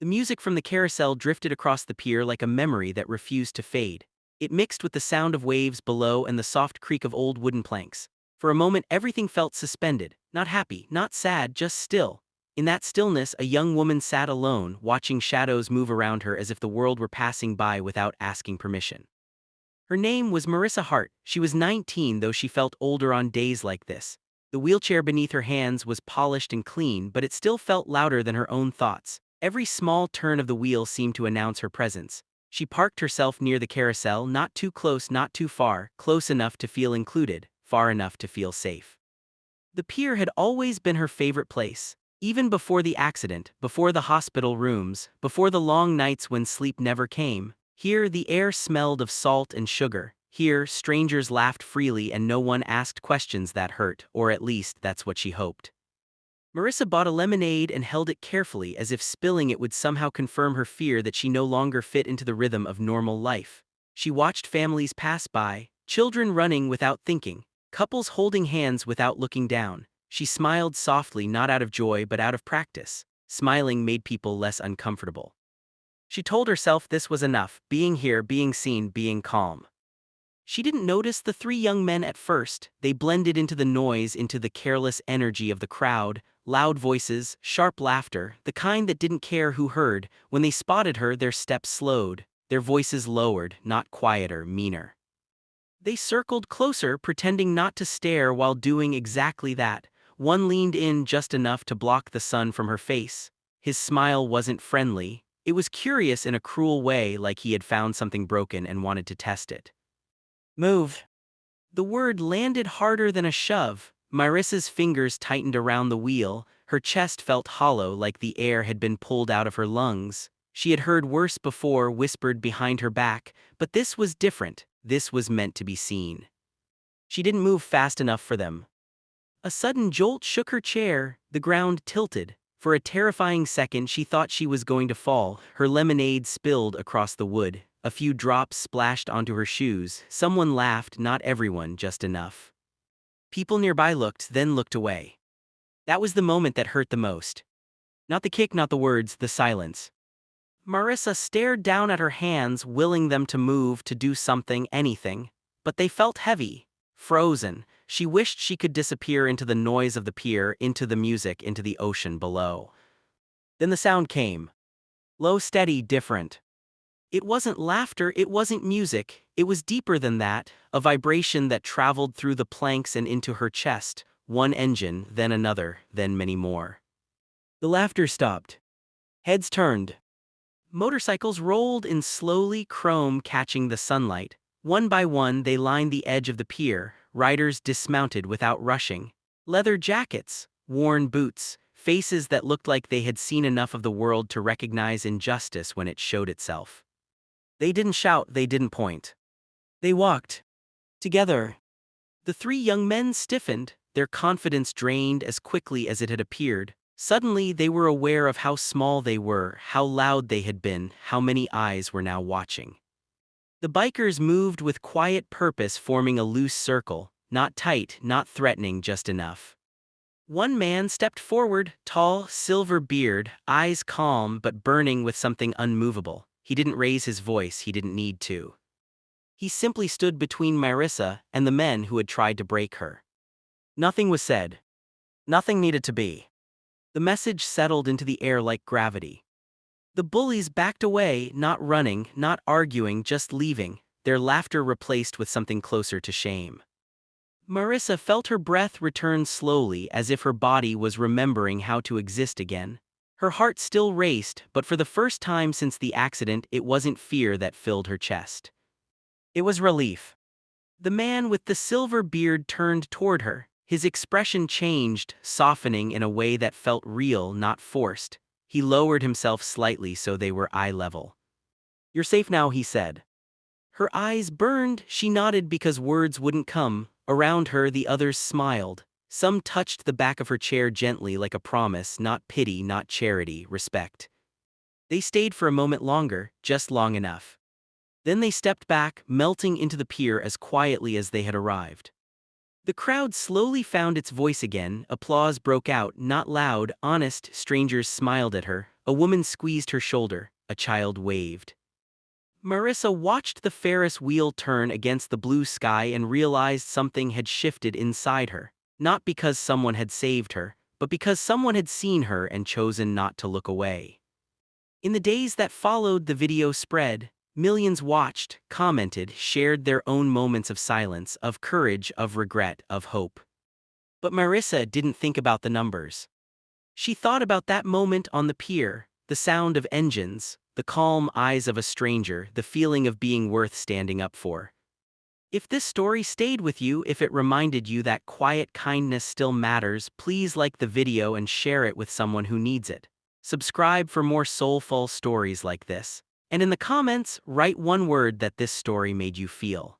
The music from the carousel drifted across the pier like a memory that refused to fade. It mixed with the sound of waves below and the soft creak of old wooden planks. For a moment everything felt suspended, not happy, not sad, just still. In that stillness a young woman sat alone, watching shadows move around her as if the world were passing by without asking permission. Her name was Marissa Hart. She was 19, though she felt older on days like this. The wheelchair beneath her hands was polished and clean, but it still felt louder than her own thoughts. Every small turn of the wheel seemed to announce her presence. She parked herself near the carousel, not too close, not too far, close enough to feel included, far enough to feel safe. The pier had always been her favorite place. Even before the accident, before the hospital rooms, before the long nights when sleep never came, here the air smelled of salt and sugar. Here strangers laughed freely and no one asked questions that hurt, or at least that's what she hoped. Marissa bought a lemonade and held it carefully as if spilling it would somehow confirm her fear that she no longer fit into the rhythm of normal life. She watched families pass by, children running without thinking, couples holding hands without looking down. She smiled softly, not out of joy but out of practice. Smiling made people less uncomfortable. She told herself this was enough, being here, being seen, being calm. She didn't notice the three young men at first. They blended into the noise, into the careless energy of the crowd, loud voices, sharp laughter, the kind that didn't care who heard. When they spotted her, their steps slowed, their voices lowered, not quieter, meaner. They circled closer, pretending not to stare while doing exactly that. One leaned in just enough to block the sun from her face. His smile wasn't friendly. It was curious in a cruel way, like he had found something broken and wanted to test it. Move. The word landed harder than a shove. Marissa's fingers tightened around the wheel. Her chest felt hollow, like the air had been pulled out of her lungs. She had heard worse before, whispered behind her back, but this was different. This was meant to be seen. She didn't move fast enough for them. A sudden jolt shook her chair. The ground tilted. For a terrifying second she thought she was going to fall. Her lemonade spilled across the wood. A few drops splashed onto her shoes. Someone laughed, not everyone, just enough. People nearby looked, then looked away. That was the moment that hurt the most. Not the kick, not the words, the silence. Marissa stared down at her hands, willing them to move, to do something, anything. But they felt heavy, frozen. She wished she could disappear into the noise of the pier, into the music, into the ocean below. Then the sound came. Low, steady, different. It wasn't laughter, it wasn't music, it was deeper than that, a vibration that traveled through the planks and into her chest, one engine, then another, then many more. The laughter stopped. Heads turned. Motorcycles rolled in slowly, chrome catching the sunlight. One by one they lined the edge of the pier, riders dismounted without rushing. Leather jackets, worn boots, faces that looked like they had seen enough of the world to recognize injustice when it showed itself. They didn't shout, they didn't point. They walked. Together. The three young men stiffened, their confidence drained as quickly as it had appeared. Suddenly they were aware of how small they were, how loud they had been, how many eyes were now watching. The bikers moved with quiet purpose, forming a loose circle, not tight, not threatening, just enough. One man stepped forward, tall, silver beard, eyes calm but burning with something unmovable. He didn't raise his voice, he didn't need to. He simply stood between Marissa and the men who had tried to break her. Nothing was said. Nothing needed to be. The message settled into the air like gravity. The bullies backed away, not running, not arguing, just leaving, their laughter replaced with something closer to shame. Marissa felt her breath return slowly, as if her body was remembering how to exist again. Her heart still raced, but for the first time since the accident, it wasn't fear that filled her chest. It was relief. The man with the silver beard turned toward her. His expression changed, softening in a way that felt real, not forced. He lowered himself slightly so they were eye level. "You're safe now," he said. Her eyes burned, she nodded because words wouldn't come. Around her the others smiled. Some touched the back of her chair gently like a promise, not pity, not charity, respect. They stayed for a moment longer, just long enough. Then they stepped back, melting into the pier as quietly as they had arrived. The crowd slowly found its voice again. Applause broke out, not loud, honest. Strangers smiled at her, A woman squeezed her shoulder, a child waved. Marissa watched the Ferris wheel turn against the blue sky and realized something had shifted inside her, not because someone had saved her, but because someone had seen her and chosen not to look away. In the days that followed, the video spread. Millions watched, commented, shared their own moments of silence, of courage, of regret, of hope. But Marissa didn't think about the numbers. She thought about that moment on the pier, the sound of engines, the calm eyes of a stranger, the feeling of being worth standing up for. If this story stayed with you, if it reminded you that quiet kindness still matters, please like the video and share it with someone who needs it. Subscribe for more soulful stories like this. And in the comments, write one word that this story made you feel.